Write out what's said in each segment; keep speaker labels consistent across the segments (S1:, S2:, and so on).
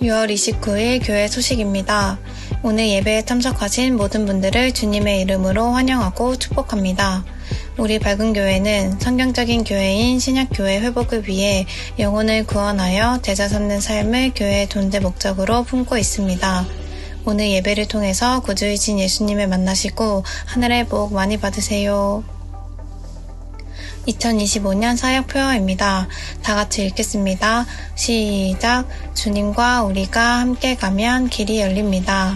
S1: 6월 29일 교회 소식입니다. 오늘 예배에 참석하신 모든 분들을 주님의 이름으로 환영하고 축복합니다. 우리 밝은 교회는 성경적인 교회인 신약교회 회복을 위해 영혼을 구원하여 제자 삼는 삶을 교회의 존재 목적으로 품고 있습니다. 오늘 예배를 통해서 구주이신 예수님을 만나시고 하늘의 복 많이 받으세요. 2025년 사역 표어입니다. 다 같이 읽겠습니다. 시작. 주님과 우리가 함께 가면 길이 열립니다.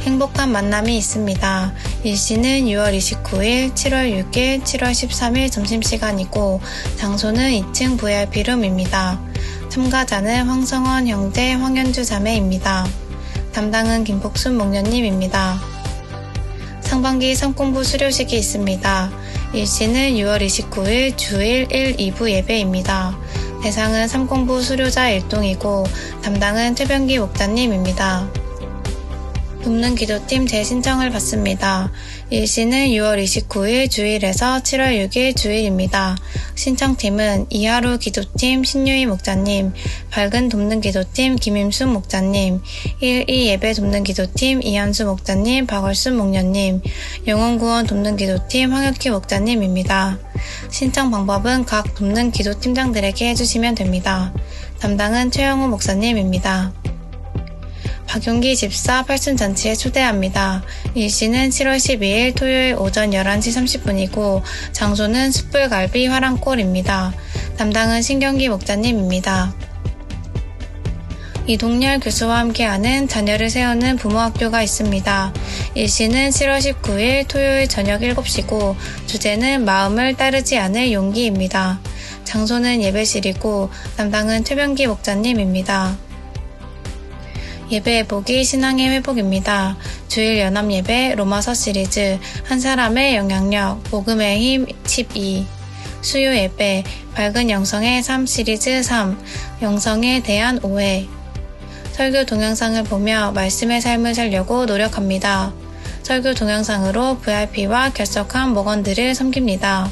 S1: 행복한 만남이 있습니다. 일시는 6월 29일, 7월 6일, 7월 13일 점심시간이고 장소는 2층 VIP룸입니다. 참가자는 황성원 형제, 황현주 자매입니다. 담당은 김복순 목녀님입니다. 상반기 성공부 수료식이 있습니다. 일시는 6월 29일 주일 1, 2부 예배입니다. 대상은 삼공부 수료자 일동이고 담당은 최병기 목사님입니다. 돕는 기도팀 재신청을 받습니다. 일시는 6월 29일 주일에서 7월 6일 주일입니다. 신청팀은 이하루 기도팀 신유희 목사님, 밝은 돕는 기도팀 김임순 목사님, 1.2 예배 돕는 기도팀 이현수 목사님, 박월순 목녀님, 영혼구원 돕는 기도팀 황혁희 목사님입니다. 신청 방법은 각 돕는 기도팀장들에게 해주시면 됩니다. 담당은 최영우 목사님입니다. 박용기 집사 팔순잔치에 초대합니다. 일시는 7월 12일 토요일 오전 11시 30분이고 장소는 숯불갈비 화랑골입니다. 담당은 신경기 목사님입니다. 이동열 교수와 함께하는 자녀를 세우는 부모학교가 있습니다. 일시는 7월 19일 토요일 저녁 7시고 주제는 마음을 따르지 않을 용기입니다. 장소는 예배실이고 담당은 최병기 목사님입니다. 예배 회복이 신앙의 회복입니다. 주일 연합 예배 로마서 시리즈 한 사람의 영향력 복음의 힘 12 수요 예배 밝은 영성의 삶 시리즈 3 영성에 대한 오해 설교 동영상을 보며 말씀의 삶을 살려고 노력합니다. 설교 동영상으로 VIP와 결석한 목원들을 섬깁니다.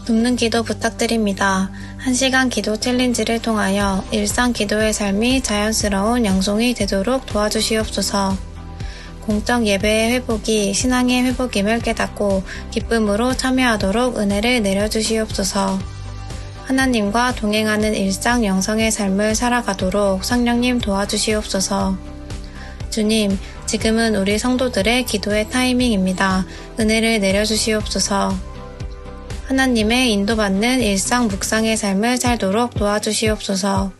S1: 돕는 기도 부탁드립니다. 1시간 기도 챌린지를 통하여 일상 기도의 삶이 자연스러운 양송이 되도록 도와주시옵소서. 공적 예배의 회복이 신앙의 회복임을 깨닫고 기쁨으로 참여하도록 은혜를 내려주시옵소서. 하나님과 동행하는 일상 영성의 삶을 살아가도록 성령님 도와주시옵소서. 주님, 지금은 우리 성도들의 기도의 타이밍입니다. 은혜를 내려주시옵소서. 하나님의 인도받는 일상 묵상의 삶을 살도록 도와주시옵소서.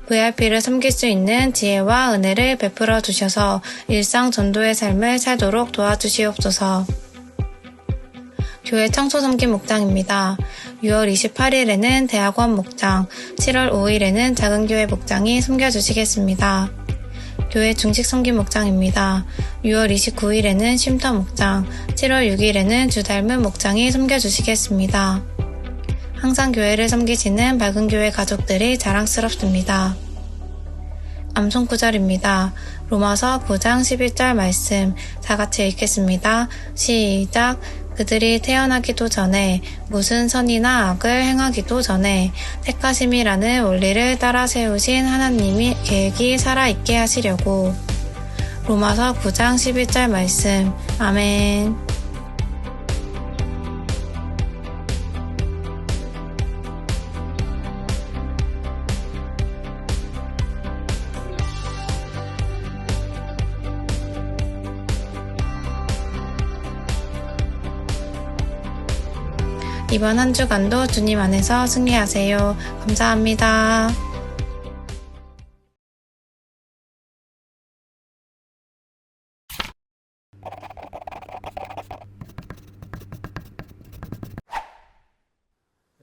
S1: VIP를 섬길 수 있는 지혜와 은혜를 베풀어 주셔서 일상 전도의 삶을 살도록 도와주시옵소서. 교회 청소 섬김 목장입니다. 6월 28일에는 대학원 목장, 7월 5일에는 작은교회 목장이 섬겨주시겠습니다. 교회 중식 섬김 목장입니다. 6월 29일에는 쉼터 목장, 7월 6일에는 주닮은 목장이 섬겨주시겠습니다. 항상 교회를 섬기시는 밝은 교회 가족들이 자랑스럽습니다. 암송 구절입니다. 로마서 9장 11절 말씀 다 같이 읽겠습니다. 시작. 그들이 태어나기도 전에 무슨 선이나 악을 행하기도 전에 택하심이라는 원리를 따라 세우신 하나님이 계획이 살아있게 하시려고. 로마서 9장 11절 말씀. 아멘. 이번 한 주간도 주님 안에서 승리하세요. 감사합니다.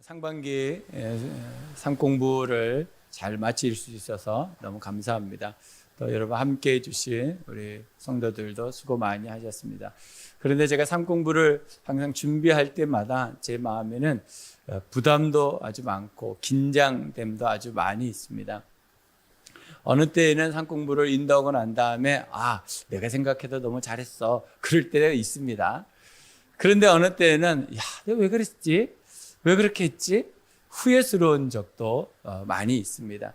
S2: 상반기 삶 공부를 잘 마칠 수 있어서 너무 감사합니다. 또 여러분 함께 해주신 우리 성도들도 수고 많이 하셨습니다. 그런데 제가 삶 공부를 항상 준비할 때마다 제 마음에는 부담도 아주 많고 긴장됨도 아주 많이 있습니다. 어느 때에는 삶 공부를 인도하고 난 다음에 내가 생각해도 너무 잘했어. 그럴 때가 있습니다. 그런데 어느 때에는 내가 왜 그랬지? 왜 그렇게 했지? 후회스러운 적도 많이 있습니다.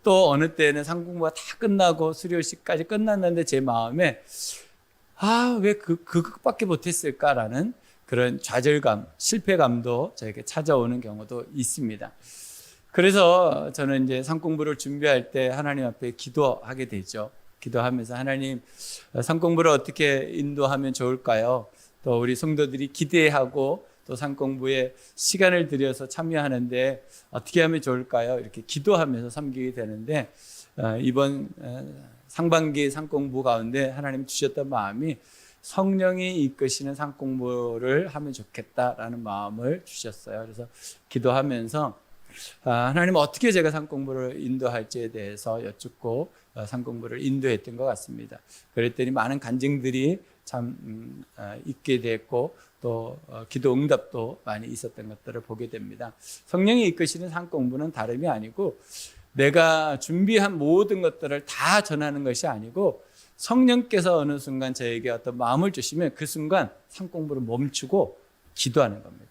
S2: 또 어느 때는 상공부가 다 끝나고 수료식까지 끝났는데 제 마음에 왜 그것밖에 못했을까라는 그런 좌절감, 실패감도 저에게 찾아오는 경우도 있습니다. 그래서 저는 이제 상공부를 준비할 때 하나님 앞에 기도하게 되죠. 기도하면서 하나님, 상공부를 어떻게 인도하면 좋을까요? 또 우리 성도들이 기대하고 또 상공부에 시간을 들여서 참여하는데 어떻게 하면 좋을까요? 이렇게 기도하면서 섬기게 되는데 이번 상반기 상공부 가운데 하나님 주셨던 마음이 성령이 이끄시는 상공부를 하면 좋겠다라는 마음을 주셨어요. 그래서 기도하면서 하나님 어떻게 제가 상공부를 인도할지에 대해서 여쭙고 상공부를 인도했던 것 같습니다. 그랬더니 많은 간증들이 참 있게 됐고 또 기도 응답도 많이 있었던 것들을 보게 됩니다. 성령이 이끄시는 상공부는 다름이 아니고 내가 준비한 모든 것들을 다 전하는 것이 아니고 성령께서 어느 순간 저에게 어떤 마음을 주시면 그 순간 상공부를 멈추고 기도하는 겁니다.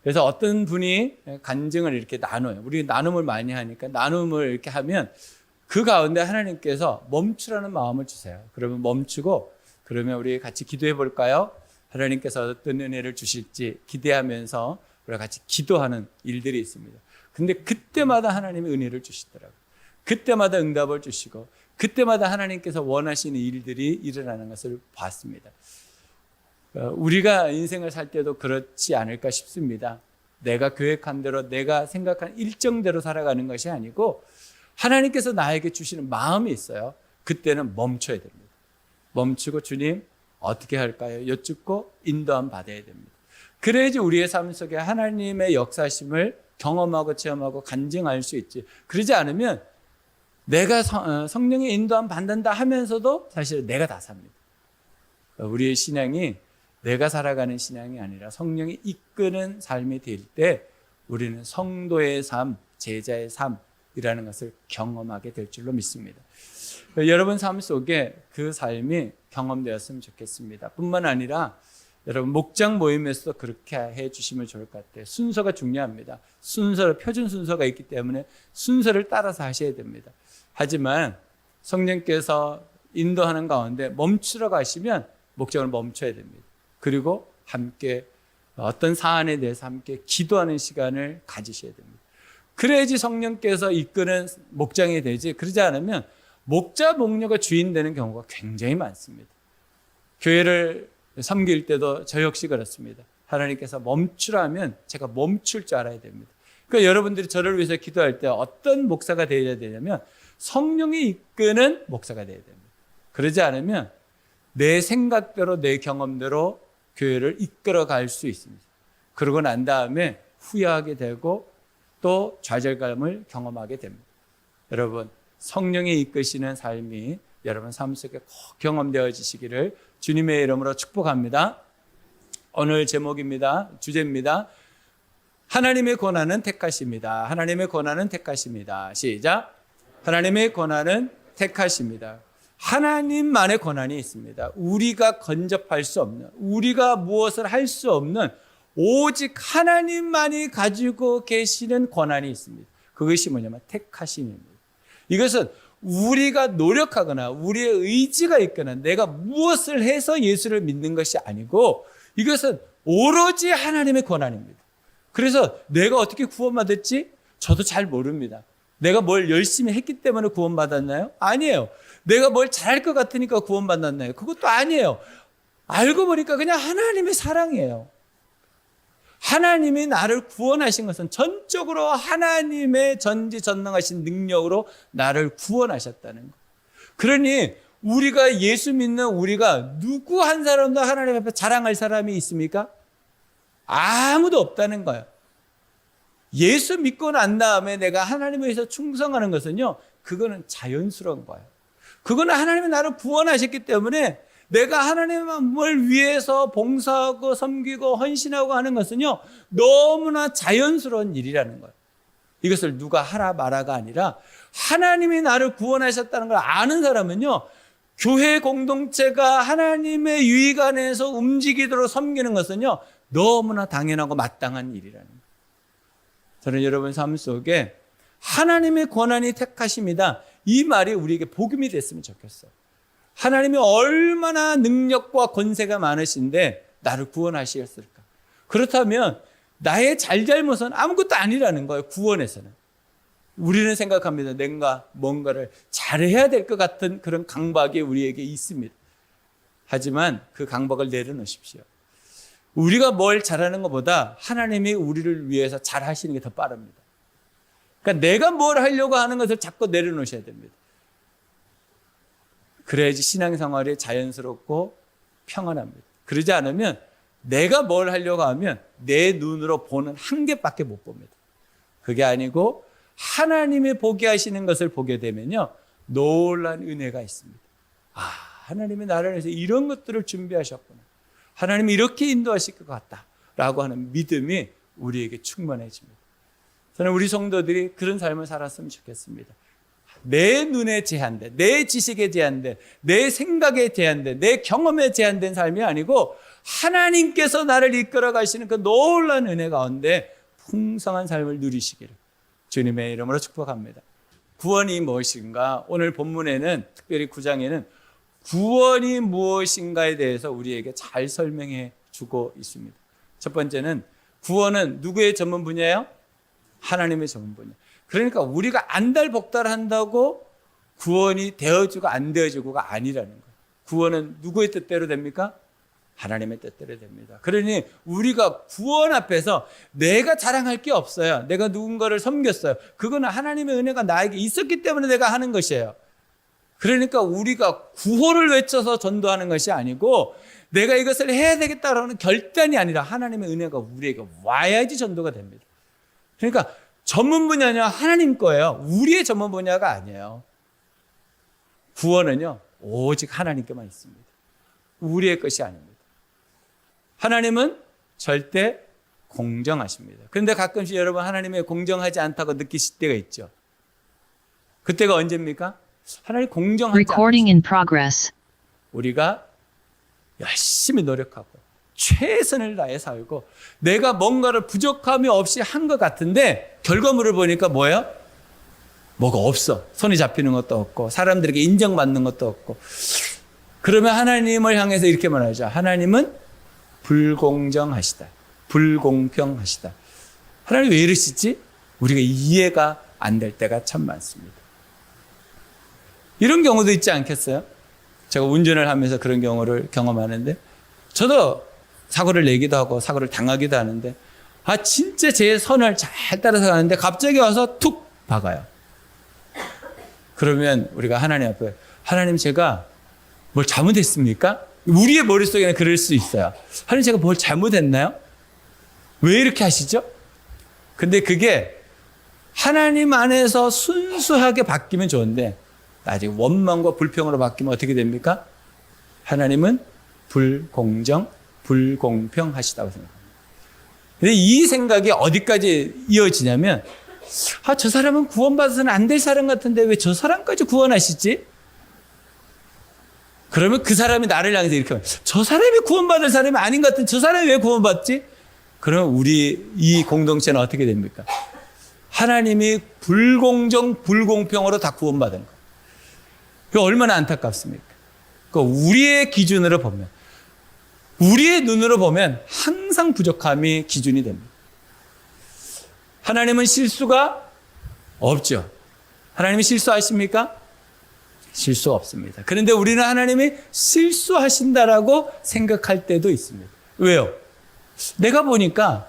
S2: 그래서 어떤 분이 간증을 이렇게 나눠요. 우리 나눔을 많이 하니까 나눔을 이렇게 하면 그 가운데 하나님께서 멈추라는 마음을 주세요. 그러면 멈추고 그러면 우리 같이 기도해 볼까요? 하나님께서 어떤 은혜를 주실지 기대하면서 우리가 같이 기도하는 일들이 있습니다. 근데 그때마다 하나님이 은혜를 주시더라고요. 그때마다 응답을 주시고 그때마다 하나님께서 원하시는 일들이 일어나는 것을 봤습니다. 우리가 인생을 살 때도 그렇지 않을까 싶습니다. 내가 계획한 대로 내가 생각한 일정대로 살아가는 것이 아니고 하나님께서 나에게 주시는 마음이 있어요. 그때는 멈춰야 됩니다. 멈추고 주님 어떻게 할까요? 여쭙고 인도함 받아야 됩니다. 그래야지 우리의 삶 속에 하나님의 역사심을 경험하고 체험하고 간증할 수 있지. 그러지 않으면 내가 성령의 인도함 받는다 하면서도 사실 내가 다 삽니다. 우리의 신앙이 내가 살아가는 신앙이 아니라 성령이 이끄는 삶이 될 때 우리는 성도의 삶, 제자의 삶이라는 것을 경험하게 될 줄로 믿습니다. 여러분 삶 속에 그 삶이 경험되었으면 좋겠습니다. 뿐만 아니라 여러분 목장 모임에서도 그렇게 해 주시면 좋을 것 같아요. 순서가 중요합니다. 표준 순서가 있기 때문에 순서를 따라서 하셔야 됩니다. 하지만 성령께서 인도하는 가운데 멈추러 가시면 목장을 멈춰야 됩니다. 그리고 함께 어떤 사안에 대해서 함께 기도하는 시간을 가지셔야 됩니다. 그래야지 성령께서 이끄는 목장이 되지, 그러지 않으면 목자 목녀가 주인 되는 경우가 굉장히 많습니다. 교회를 섬길 때도 저 역시 그렇습니다. 하나님께서 멈추라면 제가 멈출 줄 알아야 됩니다. 그러니까 여러분들이 저를 위해서 기도할 때 어떤 목사가 되어야 되냐면 성령이 이끄는 목사가 되어야 됩니다. 그러지 않으면 내 생각대로 내 경험대로 교회를 이끌어갈 수 있습니다. 그러고 난 다음에 후회하게 되고 또 좌절감을 경험하게 됩니다. 여러분 성령이 이끄시는 삶이 여러분 삶 속에 꼭 경험되어지시기를 주님의 이름으로 축복합니다. 오늘 제목입니다. 주제입니다. 하나님의 권한은 택하십니다. 하나님의 권한은 택하십니다. 시작. 하나님의 권한은 택하십니다. 하나님만의 권한이 있습니다. 우리가 건접할 수 없는, 우리가 무엇을 할 수 없는 오직 하나님만이 가지고 계시는 권한이 있습니다. 그것이 뭐냐면 택하심입니다. 이것은 우리가 노력하거나 우리의 의지가 있거나 내가 무엇을 해서 예수를 믿는 것이 아니고 이것은 오로지 하나님의 권한입니다. 그래서 내가 어떻게 구원받았지? 저도 잘 모릅니다. 내가 뭘 열심히 했기 때문에 구원받았나요? 아니에요. 내가 뭘 잘할 것 같으니까 구원받았나요? 그것도 아니에요. 알고 보니까 그냥 하나님의 사랑이에요. 하나님이 나를 구원하신 것은 전적으로 하나님의 전지전능하신 능력으로 나를 구원하셨다는 것. 그러니 우리가 예수 믿는 우리가 누구 한 사람도 하나님 앞에 자랑할 사람이 있습니까? 아무도 없다는 거예요. 예수 믿고 난 다음에 내가 하나님에 의해서 충성하는 것은요, 그거는 자연스러운 거예요. 그거는 하나님이 나를 구원하셨기 때문에 내가 하나님을 위해서 봉사하고 섬기고 헌신하고 하는 것은요, 너무나 자연스러운 일이라는 거예요. 이것을 누가 하라 마라가 아니라 하나님이 나를 구원하셨다는 걸 아는 사람은요, 교회 공동체가 하나님의 유익 안에서 움직이도록 섬기는 것은요, 너무나 당연하고 마땅한 일이라는 거예요. 저는 여러분 삶 속에 하나님의 권한이 택하심이다. 이 말이 우리에게 복음이 됐으면 좋겠어요. 하나님이 얼마나 능력과 권세가 많으신데 나를 구원하시겠을까? 그렇다면 나의 잘잘못은 아무것도 아니라는 거예요. 구원에서는. 우리는 생각합니다. 내가 뭔가를 잘해야 될 것 같은 그런 강박이 우리에게 있습니다. 하지만 그 강박을 내려놓으십시오. 우리가 뭘 잘하는 것보다 하나님이 우리를 위해서 잘하시는 게 더 빠릅니다. 그러니까 내가 뭘 하려고 하는 것을 자꾸 내려놓으셔야 됩니다. 그래야지 신앙생활이 자연스럽고 평안합니다. 그러지 않으면 내가 뭘 하려고 하면 내 눈으로 보는 한계밖에 못 봅니다. 그게 아니고 하나님이 보게 하시는 것을 보게 되면요, 놀란 은혜가 있습니다. 아, 하나님이 나를 위해서 이런 것들을 준비하셨구나. 하나님이 이렇게 인도하실 것 같다라고 하는 믿음이 우리에게 충만해집니다. 저는 우리 성도들이 그런 삶을 살았으면 좋겠습니다. 내 눈에 제한된, 내 지식에 제한된, 내 생각에 제한된, 내 경험에 제한된 삶이 아니고 하나님께서 나를 이끌어 가시는 그 놀라운 은혜 가운데 풍성한 삶을 누리시기를 주님의 이름으로 축복합니다. 구원이 무엇인가? 오늘 본문에는 특별히 9장에는 구원이 무엇인가에 대해서 우리에게 잘 설명해 주고 있습니다. 첫 번째는 구원은 누구의 전문 분야예요? 하나님의 전문 분야. 그러니까 우리가 안달복달한다고 구원이 되어주고 안 되어주고가 아니라는 거예요. 구원은 누구의 뜻대로 됩니까? 하나님의 뜻대로 됩니다. 그러니 우리가 구원 앞에서 내가 자랑할 게 없어요. 내가 누군가를 섬겼어요. 그거는 하나님의 은혜가 나에게 있었기 때문에 내가 하는 것이에요. 그러니까 우리가 구호를 외쳐서 전도하는 것이 아니고 내가 이것을 해야 되겠다라는 결단이 아니라 하나님의 은혜가 우리에게 와야지 전도가 됩니다. 그러니까 전문 분야는 하나님 거예요. 우리의 전문 분야가 아니에요. 구원은요, 오직 하나님께만 있습니다. 우리의 것이 아닙니다. 하나님은 절대 공정하십니다. 그런데 가끔씩 여러분 하나님의 공정하지 않다고 느끼실 때가 있죠. 그때가 언제입니까? 하나님 공정하지
S3: Recording in progress.
S2: 우리가 열심히 노력하고 최선을 다해 살고 내가 뭔가를 부족함이 없이 한 것 같은데 결과물을 보니까 뭐예요? 뭐가 없어. 손이 잡히는 것도 없고 사람들에게 인정받는 것도 없고. 그러면 하나님을 향해서 이렇게 말하죠. 하나님은 불공정하시다. 불공평하시다. 하나님 왜 이러시지? 우리가 이해가 안 될 때가 참 많습니다. 이런 경우도 있지 않겠어요? 제가 운전을 하면서 그런 경우를 경험하는데 저도 사고를 내기도 하고 사고를 당하기도 하는데 진짜 제 선을 잘 따라서 가는데 갑자기 와서 툭 박아요. 그러면 우리가 하나님 앞에 하나님 제가 뭘 잘못했습니까? 우리의 머릿속에는 그럴 수 있어요. 하나님 제가 뭘 잘못했나요? 왜 이렇게 하시죠? 근데 그게 하나님 안에서 순수하게 바뀌면 좋은데 나중에 원망과 불평으로 바뀌면 어떻게 됩니까? 하나님은 불공정, 불공평하시다고 생각합니다. 근데 이 생각이 어디까지 이어지냐면 저 사람은 구원받아서는 안 될 사람 같은데 왜 저 사람까지 구원하시지? 그러면 그 사람이 나를 향해서 이렇게 말해요. 저 사람이 구원받을 사람이 아닌 것 같은데 저 사람이 왜 구원받지? 그러면 우리 이 공동체는 어떻게 됩니까? 하나님이 불공정, 불공평으로 다 구원받은 거예요. 그게 얼마나 안타깝습니까? 우리의 기준으로 보면, 우리의 눈으로 보면 항상 부족함이 기준이 됩니다. 하나님은 실수가 없죠. 하나님이 실수하십니까? 실수 없습니다. 그런데 우리는 하나님이 실수하신다라고 생각할 때도 있습니다. 왜요? 내가 보니까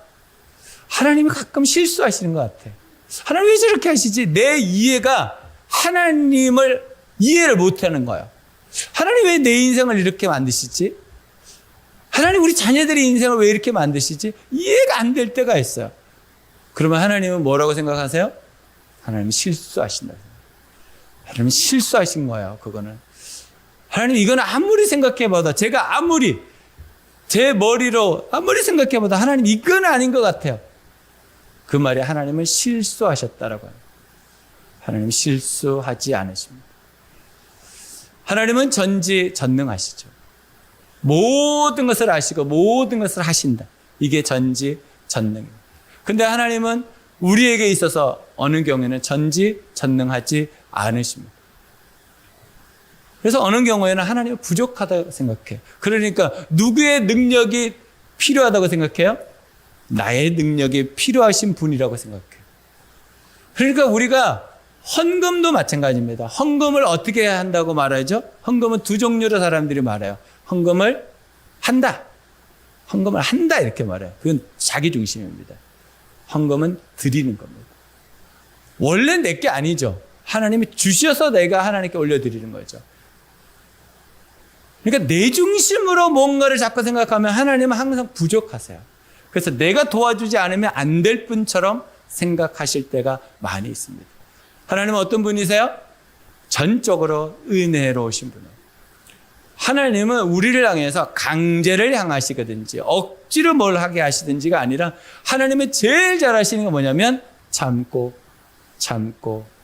S2: 하나님이 가끔 실수하시는 것 같아. 하나님 왜 저렇게 하시지? 내 이해가 하나님을 이해를 못하는 거예요. 하나님 왜 내 인생을 이렇게 만드시지? 하나님 우리 자녀들의 인생을 왜 이렇게 만드시지? 이해가 안 될 때가 있어요. 그러면 하나님은 뭐라고 생각하세요? 하나님은 실수하신다. 하나님은 실수하신 거예요. 그거는 하나님 이거는 아무리 생각해봐도 제가 아무리 제 머리로 아무리 생각해봐도 하나님 이건 아닌 것 같아요. 그 말이 하나님은 실수하셨다라고 합니다. 하나님은 실수하지 않으십니다. 하나님은 전지전능하시죠. 모든 것을 아시고 모든 것을 하신다. 이게 전지전능입니다. 근데 하나님은 우리에게 있어서 어느 경우에는 전지전능하지 않으십니다. 그래서 어느 경우에는 하나님은 부족하다고 생각해요. 그러니까 누구의 능력이 필요하다고 생각해요? 나의 능력이 필요하신 분이라고 생각해요. 그러니까 우리가 헌금도 마찬가지입니다. 헌금을 어떻게 해야 한다고 말하죠? 헌금은 두 종류로 사람들이 말해요. 헌금을 한다. 헌금을 한다 이렇게 말해요. 그건 자기 중심입니다. 헌금은 드리는 겁니다. 원래 내게 아니죠. 하나님이 주셔서 내가 하나님께 올려드리는 거죠. 그러니까 내 중심으로 뭔가를 자꾸 생각하면 하나님은 항상 부족하세요. 그래서 내가 도와주지 않으면 안 될 분처럼 생각하실 때가 많이 있습니다. 하나님은 어떤 분이세요? 전적으로 은혜로우신 분이에요. 하나님은 우리를 향해서 강제를 향하시거든지 억지로 뭘 하게 하시든지가 아니라 하나님은 제일 잘하시는 게 뭐냐면 참고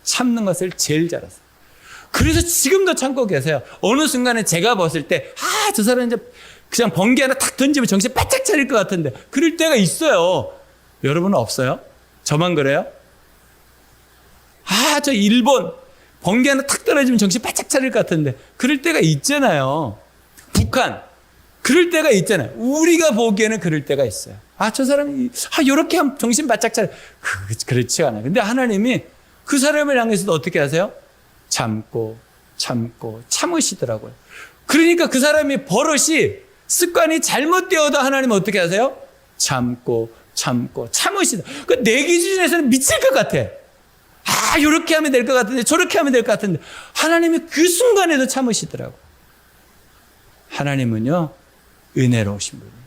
S2: 참는 것을 제일 잘하세요. 그래서 지금도 참고 계세요. 어느 순간에 제가 봤을 때 저 사람 이제 그냥 번개 하나 탁 던지면 정신 바짝 차릴 것 같은데 그럴 때가 있어요. 여러분은 없어요? 저만 그래요? 저 일본 번개 하나 탁 떨어지면 정신 바짝 차릴 것 같은데 그럴 때가 있잖아요. 북한 그럴 때가 있잖아요. 우리가 보기에는 그럴 때가 있어요. 저 사람이 이렇게 하면 정신 바짝 차려. 그렇지 않아요. 근데 하나님이 그 사람을 향해서도 어떻게 하세요? 참으시더라고요. 그러니까 그 사람이 버릇이 습관이 잘못되어도 하나님은 어떻게 하세요? 참으시다. 내 기준에서는 미칠 것 같아. 이렇게 하면 될 것 같은데 저렇게 하면 될 것 같은데 하나님이 그 순간에도 참으시더라고요. 하나님은요 은혜로우신 분이에요.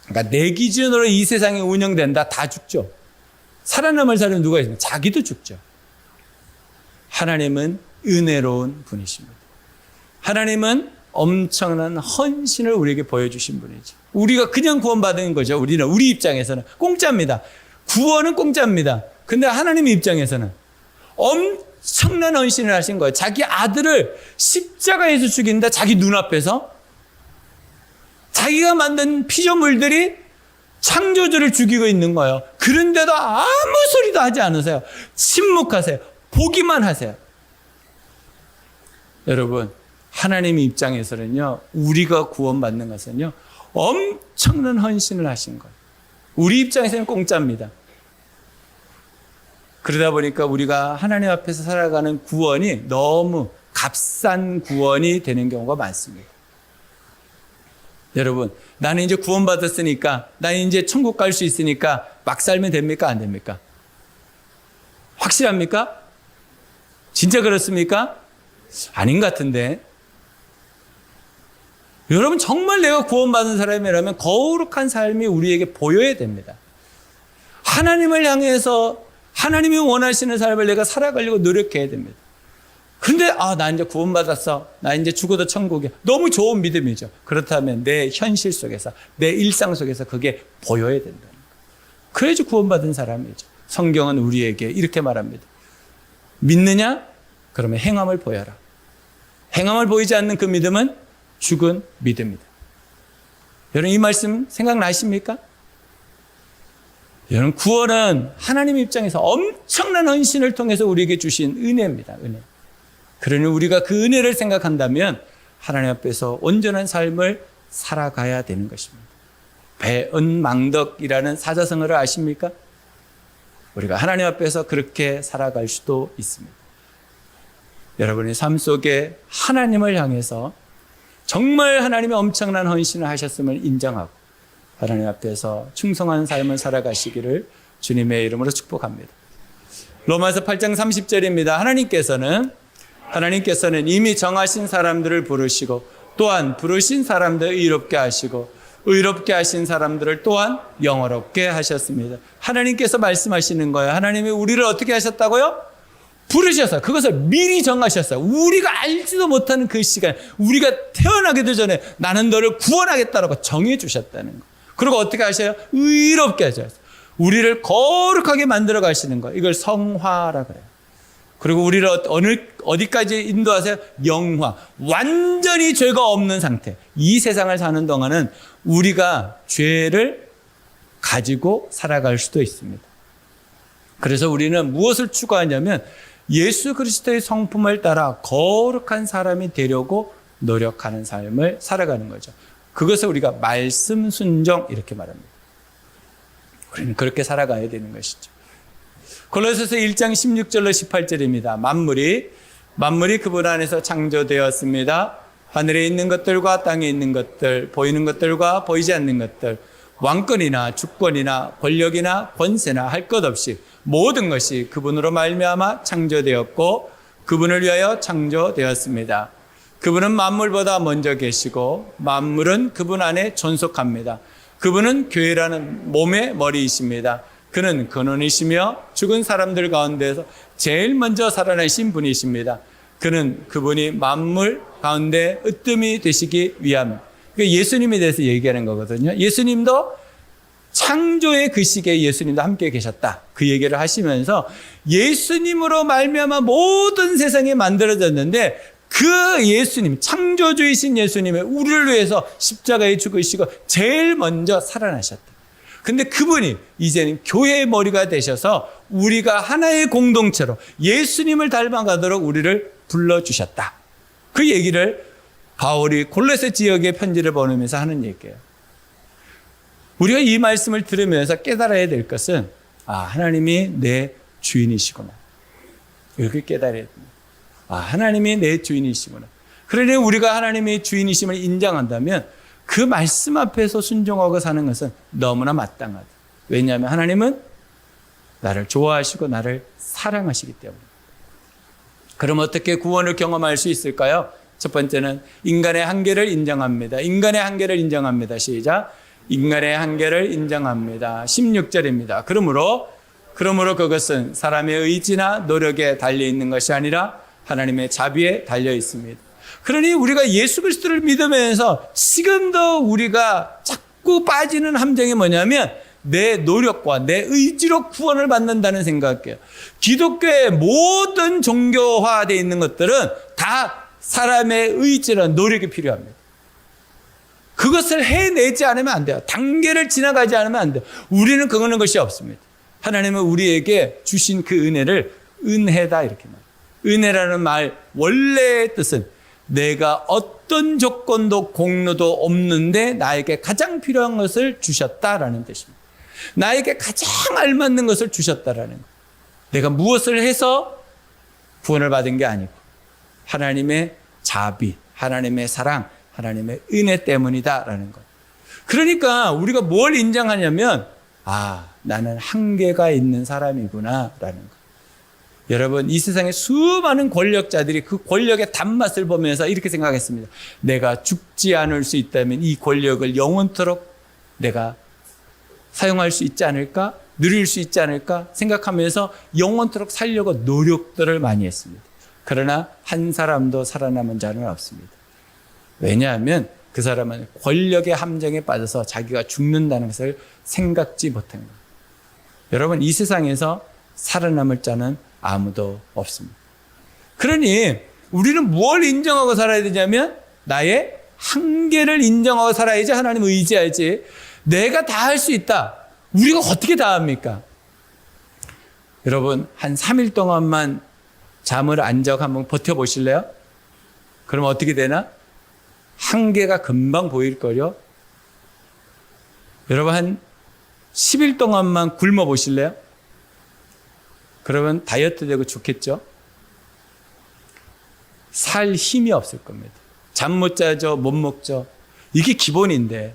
S2: 그러니까 내 기준으로 이 세상이 운영된다 다 죽죠. 살아남을 사람은 누가 있습니까? 자기도 죽죠. 하나님은 은혜로운 분이십니다. 하나님은 엄청난 헌신을 우리에게 보여주신 분이죠. 우리가 그냥 구원받은 거죠. 우리 입장에서는 공짜입니다. 구원은 공짜입니다. 근데 하나님 입장에서는 엄청난 헌신을 하신 거예요. 자기 아들을 십자가에서 죽인다. 자기 눈앞에서 자기가 만든 피조물들이 창조주를 죽이고 있는 거예요. 그런데도 아무 소리도 하지 않으세요. 침묵하세요. 보기만 하세요. 여러분, 하나님 입장에서는요, 우리가 구원받는 것은요, 엄청난 헌신을 하신 거예요. 우리 입장에서는 공짜입니다. 그러다 보니까 우리가 하나님 앞에서 살아가는 구원이 너무 값싼 구원이 되는 경우가 많습니다. 여러분, 나는 이제 구원받았으니까, 나는 이제 천국 갈 수 있으니까 막 살면 됩니까? 안 됩니까? 확실합니까? 진짜 그렇습니까? 아닌 것 같은데. 여러분, 정말 내가 구원받은 사람이라면 거룩한 삶이 우리에게 보여야 됩니다. 하나님을 향해서 하나님이 원하시는 삶을 내가 살아가려고 노력해야 됩니다. 그런데 나 이제 구원받았어. 나 이제 죽어도 천국이야. 너무 좋은 믿음이죠. 그렇다면 내 현실 속에서, 내 일상 속에서 그게 보여야 된다는 거예요. 그래야지 구원받은 사람이죠. 성경은 우리에게 이렇게 말합니다. 믿느냐? 그러면 행함을 보여라. 행함을 보이지 않는 그 믿음은 죽은 믿음이다. 여러분, 이 말씀 생각나십니까? 여러분, 구원은 하나님 입장에서 엄청난 헌신을 통해서 우리에게 주신 은혜입니다. 은혜. 그러니 우리가 그 은혜를 생각한다면 하나님 앞에서 온전한 삶을 살아가야 되는 것입니다. 배은망덕이라는 사자성어를 아십니까? 우리가 하나님 앞에서 그렇게 살아갈 수도 있습니다. 여러분의 삶 속에 하나님을 향해서 정말 하나님이 엄청난 헌신을 하셨음을 인정하고 하나님 앞에서 충성한 삶을 살아가시기를 주님의 이름으로 축복합니다. 로마서 8장 30절입니다. 하나님께서는 이미 정하신 사람들을 부르시고 또한 부르신 사람들을 의롭게 하시고 의롭게 하신 사람들을 또한 영화롭게 하셨습니다. 하나님께서 말씀하시는 거예요. 하나님이 우리를 어떻게 하셨다고요? 부르셔서 그것을 미리 정하셨어요. 우리가 알지도 못하는 그 시간, 우리가 태어나기도 전에 나는 너를 구원하겠다라고 정해 주셨다는 거. 그리고 어떻게 하셔요? 의롭게 하셔요. 우리를 거룩하게 만들어 가시는 거. 이걸 성화라 그래요. 그리고 우리를 어디까지 인도하세요? 영화. 완전히 죄가 없는 상태. 이 세상을 사는 동안은 우리가 죄를 가지고 살아갈 수도 있습니다. 그래서 우리는 무엇을 추구하냐면 예수 그리스도의 성품을 따라 거룩한 사람이 되려고 노력하는 삶을 살아가는 거죠. 그것을 우리가 말씀 순종 이렇게 말합니다. 우리는 그렇게 살아가야 되는 것이죠. 골로새서 1장 16절로 18절입니다. 만물이 그분 안에서 창조되었습니다. 하늘에 있는 것들과 땅에 있는 것들, 보이는 것들과 보이지 않는 것들, 왕권이나 주권이나 권력이나 권세나 할 것 없이 모든 것이 그분으로 말미암아 창조되었고 그분을 위하여 창조되었습니다. 그분은 만물보다 먼저 계시고 만물은 그분 안에 존속합니다. 그분은 교회라는 몸의 머리이십니다. 그는 근원이시며 죽은 사람들 가운데서 제일 먼저 살아나신 분이십니다. 그분이 만물 가운데 으뜸이 되시기 위함. 예수님에 대해서 얘기하는 거거든요. 예수님도 창조의 그 시기에 예수님도 함께 계셨다. 그 얘기를 하시면서 예수님으로 말미암아 모든 세상이 만들어졌는데 그 예수님, 창조주이신 예수님의 우리를 위해서 십자가에 죽으시고 제일 먼저 살아나셨다. 근데 그분이 이제는 교회의 머리가 되셔서 우리가 하나의 공동체로 예수님을 닮아가도록 우리를 불러주셨다. 그 얘기를 바울이 골로새 지역의 편지를 보내면서 하는 얘기예요. 우리가 이 말씀을 들으면서 깨달아야 될 것은 하나님이 내 주인이시구나. 이렇게 깨달아야 됩니다. 하나님이 내 주인이시구나. 그러니 우리가 하나님의 주인이심을 인정한다면 그 말씀 앞에서 순종하고 사는 것은 너무나 마땅하다. 왜냐하면 하나님은 나를 좋아하시고 나를 사랑하시기 때문에. 그럼 어떻게 구원을 경험할 수 있을까요? 첫 번째는 인간의 한계를 인정합니다. 인간의 한계를 인정합니다. 시작. 인간의 한계를 인정합니다. 16절입니다. 그러므로 그것은 사람의 의지나 노력에 달려있는 것이 아니라 하나님의 자비에 달려 있습니다. 그러니 우리가 예수 그리스도를 믿으면서 지금도 우리가 자꾸 빠지는 함정이 뭐냐면 내 노력과 내 의지로 구원을 받는다는 생각이에요. 기독교의 모든 종교화되어 있는 것들은 다 사람의 의지나 노력이 필요합니다. 그것을 해내지 않으면 안 돼요. 단계를 지나가지 않으면 안 돼요. 우리는 그거는 것이 없습니다. 하나님은 우리에게 주신 그 은혜를 은혜다 이렇게 말해요. 은혜라는 말 원래의 뜻은 내가 어떤 조건도 공로도 없는데 나에게 가장 필요한 것을 주셨다라는 뜻입니다. 나에게 가장 알맞는 것을 주셨다라는 것. 내가 무엇을 해서 구원을 받은 게 아니고 하나님의 자비, 하나님의 사랑, 하나님의 은혜 때문이다라는 것. 그러니까 우리가 뭘 인정하냐면 나는 한계가 있는 사람이구나라는 것. 여러분, 이 세상에 수많은 권력자들이 그 권력의 단맛을 보면서 이렇게 생각했습니다. 내가 죽지 않을 수 있다면 이 권력을 영원토록 내가 사용할 수 있지 않을까? 누릴 수 있지 않을까? 생각하면서 영원토록 살려고 노력들을 많이 했습니다. 그러나 한 사람도 살아남은 자는 없습니다. 왜냐하면 그 사람은 권력의 함정에 빠져서 자기가 죽는다는 것을 생각지 못한 거예요. 여러분, 이 세상에서 살아남을 자는 아무도 없습니다. 그러니 우리는 뭘 인정하고 살아야 되냐면 나의 한계를 인정하고 살아야지 하나님을 의지하지. 내가 다 할 수 있다. 우리가 어떻게 다 합니까? 여러분, 한 3일 동안만 잠을 안 자고 한번 버텨보실래요? 그럼 어떻게 되나? 한계가 금방 보일걸요? 여러분, 한 10일 동안만 굶어 보실래요? 그러면 다이어트 되고 좋겠죠? 살 힘이 없을 겁니다. 잠 못 자죠, 못 먹죠. 이게 기본인데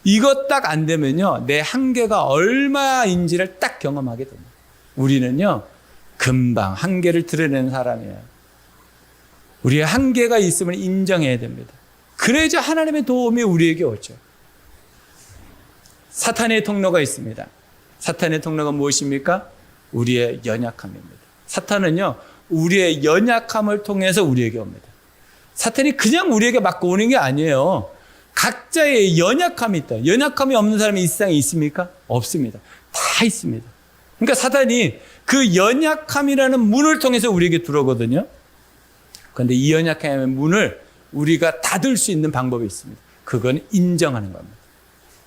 S2: 이것 딱 안 되면요, 내 한계가 얼마인지를 딱 경험하게 됩니다. 우리는요, 금방 한계를 드러내는 사람이에요. 우리의 한계가 있음을 인정해야 됩니다. 그래야지 하나님의 도움이 우리에게 오죠. 사탄의 통로가 있습니다. 사탄의 통로가 무엇입니까? 우리의 연약함입니다. 사탄은요, 우리의 연약함을 통해서 우리에게 옵니다. 사탄이 그냥 우리에게 맞고 오는 게 아니에요. 각자의 연약함이 있다. 연약함이 없는 사람이 이 세상에 있습니까? 없습니다. 다 있습니다. 그러니까 사탄이 그 연약함이라는 문을 통해서 우리에게 들어오거든요. 그런데 이 연약함의 문을 우리가 닫을 수 있는 방법이 있습니다. 그건 인정하는 겁니다.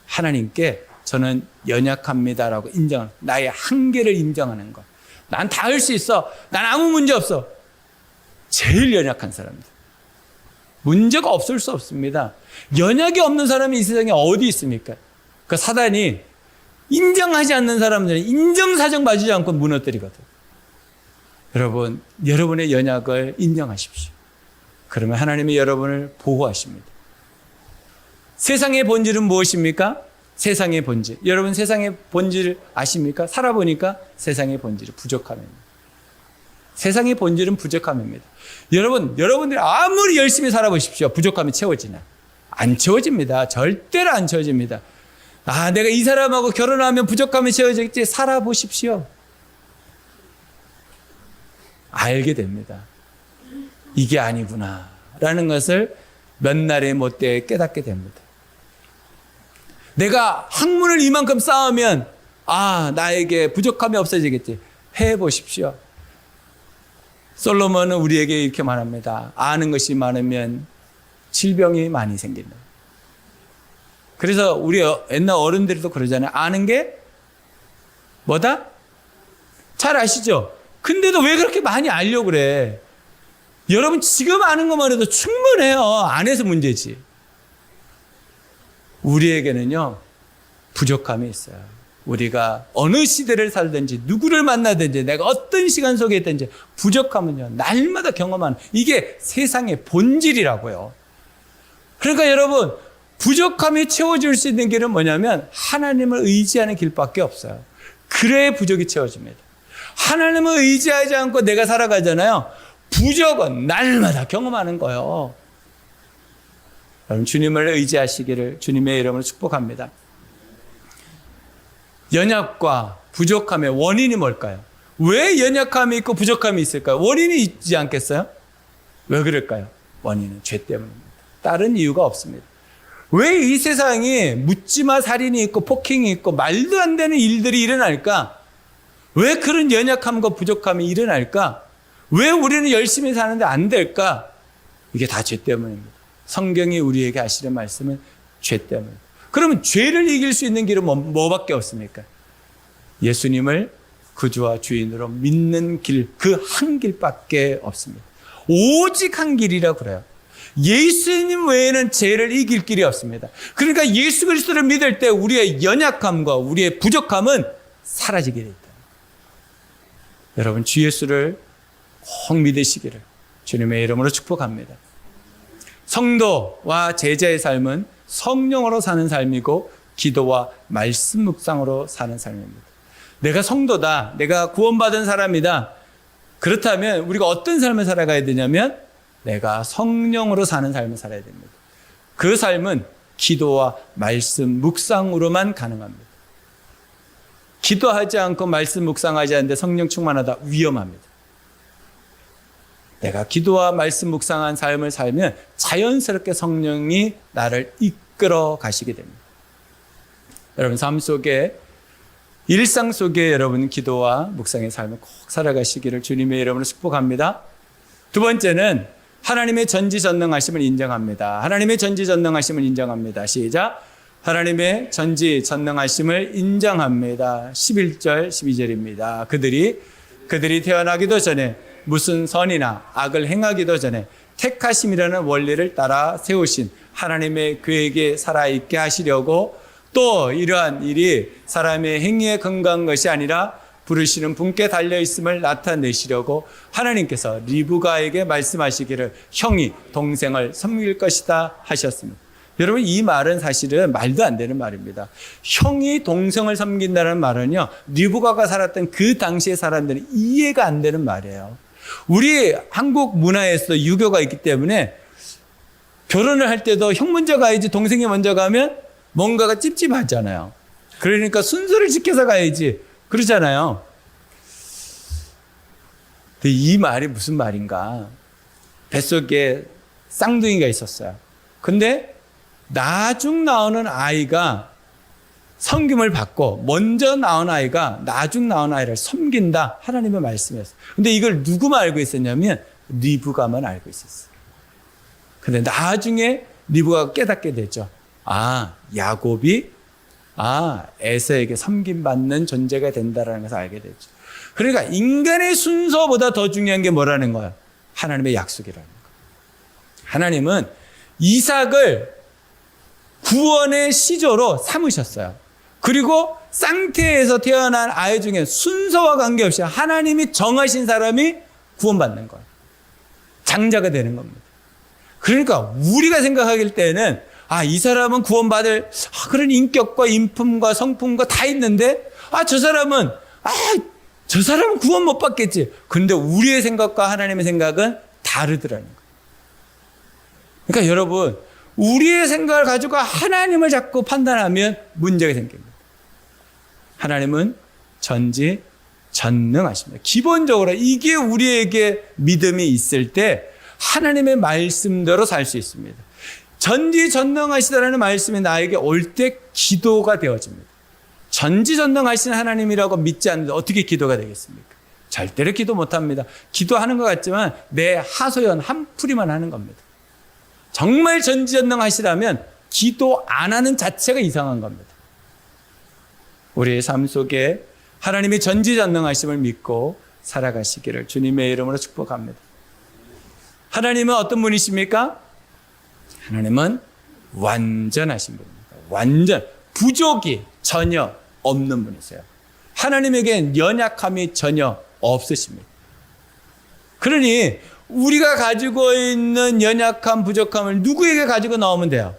S2: 하나님께 저는 연약합니다라고 인정하는, 나의 한계를 인정하는 것. 난 다 할 수 있어. 난 아무 문제 없어. 제일 연약한 사람입니다. 문제가 없을 수 없습니다. 연약이 없는 사람이 이 세상에 어디 있습니까? 그 사단이 인정하지 않는 사람들은 인정사정 봐주지 않고 무너뜨리거든. 여러분, 여러분의 연약을 인정하십시오. 그러면 하나님이 여러분을 보호하십니다. 세상의 본질은 무엇입니까? 세상의 본질. 여러분 세상의 본질 아십니까? 살아보니까 세상의 본질은 부족함입니다. 세상의 본질은 부족함입니다. 여러분들이 아무리 열심히 살아보십시오. 부족함이 채워지나? 안 채워집니다. 절대로 안 채워집니다. 아, 내가 이 사람하고 결혼하면 부족함이 채워지겠지. 살아보십시오. 알게 됩니다. 이게 아니구나 라는 것을 몇 날에 못돼 깨닫게 됩니다. 내가 학문을 이만큼 쌓으면 나에게 부족함이 없어지겠지. 해보십시오. 솔로몬은 우리에게 이렇게 말합니다. 아는 것이 많으면 질병이 많이 생긴다. 그래서 우리 옛날 어른들도 그러잖아요. 아는 게 뭐다? 잘 아시죠? 근데도 왜 그렇게 많이 알려고 그래? 여러분 지금 아는 것만 해도 충분해요. 안 해서 문제지. 우리에게는요 부족함이 있어요. 우리가 어느 시대를 살든지 누구를 만나든지 내가 어떤 시간 속에 있든지 부족함은요 날마다 경험하는, 이게 세상의 본질이라고요. 그러니까 여러분 부족함이 채워질 수 있는 길은 뭐냐면 하나님을 의지하는 길밖에 없어요. 그래야 부족이 채워집니다. 하나님을 의지하지 않고 내가 살아가잖아요. 부족은 날마다 경험하는 거예요. 여러분 주님을 의지하시기를 주님의 이름으로 축복합니다. 연약과 부족함의 원인이 뭘까요? 왜 연약함이 있고 부족함이 있을까요? 원인이 있지 않겠어요? 왜 그럴까요? 원인은 죄 때문입니다. 다른 이유가 없습니다. 왜 이 세상에 묻지마 살인이 있고 폭행이 있고 말도 안 되는 일들이 일어날까? 왜 그런 연약함과 부족함이 일어날까? 왜 우리는 열심히 사는데 안 될까? 이게 다 죄 때문입니다. 성경이 우리에게 하시는 말씀은 죄 때문입니다. 그러면 죄를 이길 수 있는 길은 뭐밖에 없습니까? 예수님을 구주와 주인으로 믿는 길, 그 한 길밖에 없습니다. 오직 한 길이라 그래요. 예수님 외에는 죄를 이길 길이 없습니다. 그러니까 예수 그리스도를 믿을 때 우리의 연약함과 우리의 부족함은 사라지게 됩니다. 여러분 주 예수를 꼭 믿으시기를 주님의 이름으로 축복합니다. 성도와 제자의 삶은 성령으로 사는 삶이고 기도와 말씀 묵상으로 사는 삶입니다. 내가 성도다, 내가 구원받은 사람이다. 그렇다면 우리가 어떤 삶을 살아가야 되냐면 내가 성령으로 사는 삶을 살아야 됩니다. 그 삶은 기도와 말씀 묵상으로만 가능합니다. 기도하지 않고 말씀 묵상하지 않는데 성령 충만하다, 위험합니다. 내가 기도와 말씀 묵상한 삶을 살면 자연스럽게 성령이 나를 이끌어 가시게 됩니다. 여러분 삶 속에, 일상 속에 여러분 기도와 묵상의 삶을 꼭 살아가시기를 주님의 이름으로 축복합니다. 두 번째는 하나님의 전지전능하심을 인정합니다. 하나님의 전지전능하심을 인정합니다. 시작. 하나님의 전지전능하심을 인정합니다. 11절 12절입니다. 그들이 태어나기도 전에 무슨 선이나 악을 행하기도 전에 택하심이라는 원리를 따라 세우신 하나님의 계획에 살아있게 하시려고, 또 이러한 일이 사람의 행위에 근거한 것이 아니라 부르시는 분께 달려있음을 나타내시려고 하나님께서 리브가에게 말씀하시기를 형이 동생을 섬길 것이다 하셨습니다. 여러분 이 말은 사실은 말도 안 되는 말입니다. 형이 동생을 섬긴다는 말은요, 리브가가 살았던 그 당시의 사람들은 이해가 안 되는 말이에요. 우리 한국 문화에서 유교가 있기 때문에 결혼을 할 때도 형 먼저 가야지 동생이 먼저 가면 뭔가가 찝찝하잖아요. 그러니까 순서를 지켜서 가야지 그러잖아요. 근데 이 말이 무슨 말인가? 뱃속에 쌍둥이가 있었어요. 근데 나중 나오는 아이가 섬김을 받고 먼저 나온 아이가 나중 나온 아이를 섬긴다, 하나님의 말씀이었어요. 근데 이걸 누구만 알고 있었냐면 리브가만 알고 있었어요. 근데 나중에 리브가가 깨닫게 됐죠. 야곱이 에서에게 섬김받는 존재가 된다라는 것을 알게 되죠. 그러니까 인간의 순서보다 더 중요한 게 뭐라는 거예요? 하나님의 약속이라는 거예요. 하나님은 이삭을 구원의 시조로 삼으셨어요. 그리고 쌍태에서 태어난 아이 중에 순서와 관계없이 하나님이 정하신 사람이 구원받는 거예요. 장자가 되는 겁니다. 그러니까 우리가 생각하길 때는 이 사람은 구원받을 그런 인격과 인품과 성품과 다 있는데 저 사람은 구원 못 받겠지. 그런데 우리의 생각과 하나님의 생각은 다르더라는 거예요. 그러니까 여러분, 우리의 생각을 가지고 하나님을 자꾸 판단하면 문제가 생깁니다. 하나님은 전지전능하십니다. 기본적으로 이게 우리에게 믿음이 있을 때 하나님의 말씀대로 살 수 있습니다. 전지전능하시다라는 말씀이 나에게 올 때 기도가 되어집니다. 전지전능하신 하나님이라고 믿지 않는데 어떻게 기도가 되겠습니까? 절대로 기도 못합니다. 기도하는 것 같지만 내 하소연 한풀이만 하는 겁니다. 정말 전지전능하시다면 기도 안 하는 자체가 이상한 겁니다. 우리의 삶 속에 하나님의 전지전능하심을 믿고 살아가시기를 주님의 이름으로 축복합니다. 하나님은 어떤 분이십니까? 하나님은 완전하신 분입니다. 부족이 전혀 없는 분이세요. 하나님에겐 연약함이 전혀 없으십니다. 그러니 우리가 가지고 있는 연약함, 부족함을 누구에게 가지고 나오면 돼요?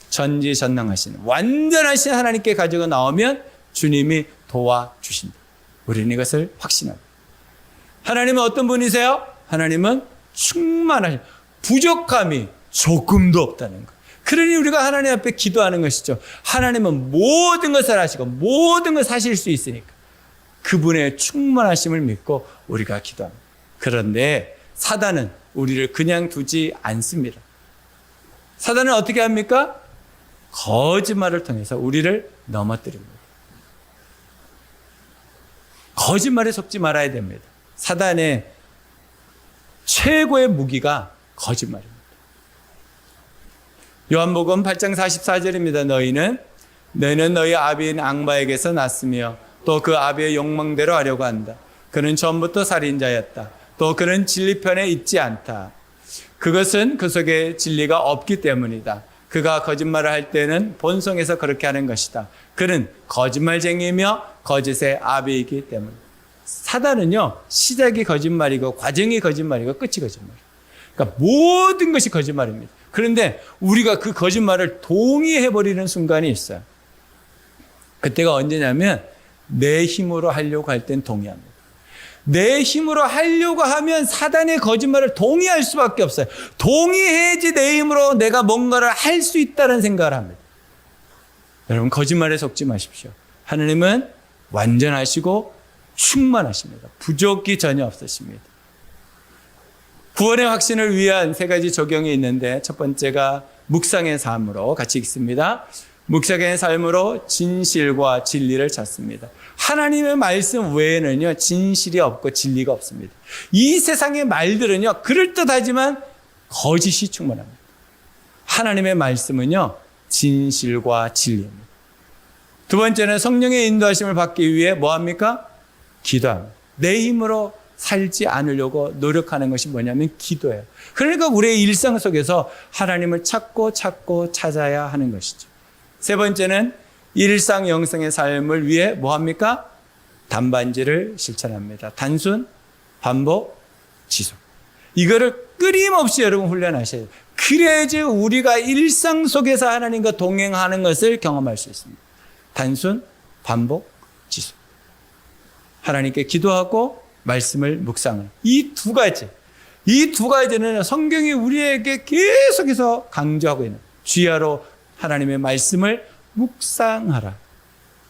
S2: 전지전능하신 완전하신 하나님께 가지고 나오면 주님이 도와주신다. 우리는 이것을 확신합니다. 하나님은 어떤 분이세요? 하나님은 충만하신, 부족함이 조금도 없다는 것. 그러니 우리가 하나님 앞에 기도하는 것이죠. 하나님은 모든 것을 하시고 모든 것을 하실 수 있으니까 그분의 충만하심을 믿고 우리가 기도합니다. 그런데 사단은 우리를 그냥 두지 않습니다. 사단은 어떻게 합니까? 거짓말을 통해서 우리를 넘어뜨립니다. 거짓말에 속지 말아야 됩니다. 사단의 최고의 무기가 거짓말입니다. 요한복음 8장 44절입니다. 너희는 너희 아비인 악마에게서 났으며 또 그 아비의 욕망대로 하려고 한다. 그는 처음부터 살인자였다. 또 그는 진리 편에 있지 않다. 그것은 그 속에 진리가 없기 때문이다. 그가 거짓말을 할 때는 본성에서 그렇게 하는 것이다. 그는 거짓말쟁이며 거짓의 아비이기 때문이다. 사단은요, 시작이 거짓말이고 과정이 거짓말이고 끝이 거짓말이에요. 그러니까 모든 것이 거짓말입니다. 그런데 우리가 그 거짓말을 동의해버리는 순간이 있어요. 그때가 언제냐면 내 힘으로 하려고 할 땐 동의합니다. 내 힘으로 하려고 하면 사단의 거짓말을 동의할 수밖에 없어요. 동의해야지 내 힘으로 내가 뭔가를 할 수 있다는 생각을 합니다. 여러분, 거짓말에 속지 마십시오. 하나님은 완전하시고 충만하십니다. 부족이 전혀 없으십니다. 구원의 확신을 위한 세 가지 적용이 있는데 첫 번째가 묵상의 삶으로 같이 읽습니다. 묵상의 삶으로 진실과 진리를 찾습니다. 하나님의 말씀 외에는요, 진실이 없고 진리가 없습니다. 이 세상의 말들은요, 그럴듯하지만 거짓이 충만합니다. 하나님의 말씀은요, 진실과 진리입니다. 두 번째는 성령의 인도하심을 받기 위해 뭐 합니까? 기도합니다. 내 힘으로 살지 않으려고 노력하는 것이 뭐냐면 기도예요. 그러니까 우리의 일상 속에서 하나님을 찾고 찾아야 하는 것이죠. 세 번째는 일상 영성의 삶을 위해 뭐 합니까? 단반지를 실천합니다. 단순, 반복, 지속. 이거를 끊임없이 여러분 훈련하셔야 돼요. 그래야지 우리가 일상 속에서 하나님과 동행하는 것을 경험할 수 있습니다. 단순, 반복, 지속. 하나님께 기도하고 말씀을 묵상을. 이 두 가지는 성경이 우리에게 계속해서 강조하고 있는, 주야로 하나님의 말씀을 묵상하라.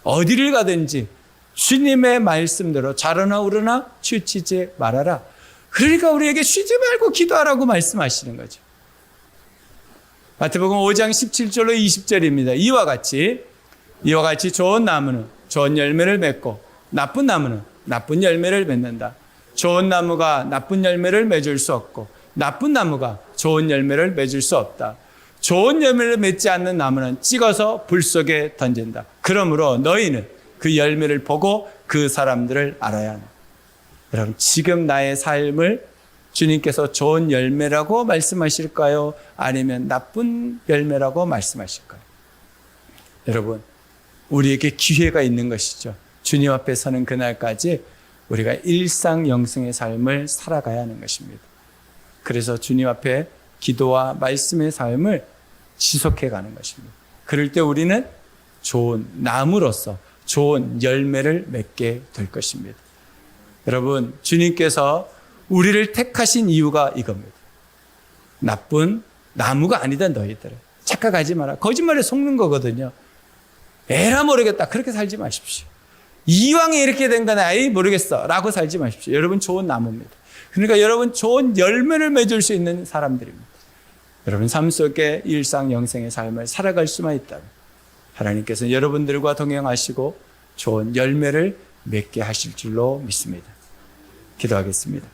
S2: 어디를 가든지 주님의 말씀대로 자르나 우르나 치우치지 말아라. 그러니까 우리에게 쉬지 말고 기도하라고 말씀하시는 거죠. 마태복음 5장 17절로 20절입니다. 이와 같이 좋은 나무는 좋은 열매를 맺고 나쁜 나무는 나쁜 열매를 맺는다. 좋은 나무가 나쁜 열매를 맺을 수 없고 나쁜 나무가 좋은 열매를 맺을 수 없다. 좋은 열매를 맺지 않는 나무는 찍어서 불 속에 던진다. 그러므로 너희는 그 열매를 보고 그 사람들을 알아야 한다. 여러분, 지금 나의 삶을 주님께서 좋은 열매라고 말씀하실까요? 아니면 나쁜 열매라고 말씀하실까요? 여러분, 우리에게 기회가 있는 것이죠. 주님 앞에 서는 그날까지 우리가 일상영성의 삶을 살아가야 하는 것입니다. 그래서 주님 앞에 기도와 말씀의 삶을 지속해 가는 것입니다. 그럴 때 우리는 좋은 나무로서 좋은 열매를 맺게 될 것입니다. 여러분, 주님께서 우리를 택하신 이유가 이겁니다. 나쁜 나무가 아니다 너희들은. 착각하지 마라. 거짓말에 속는 거거든요. 에라 모르겠다. 그렇게 살지 마십시오. 이왕 이렇게 된 건 아이 모르겠어 라고 살지 마십시오. 여러분 좋은 나무입니다. 그러니까 여러분 좋은 열매를 맺을 수 있는 사람들입니다. 여러분 삶 속에 일상영생의 삶을 살아갈 수만 있다면 하나님께서 여러분들과 동행하시고 좋은 열매를 맺게 하실 줄로 믿습니다. 기도하겠습니다.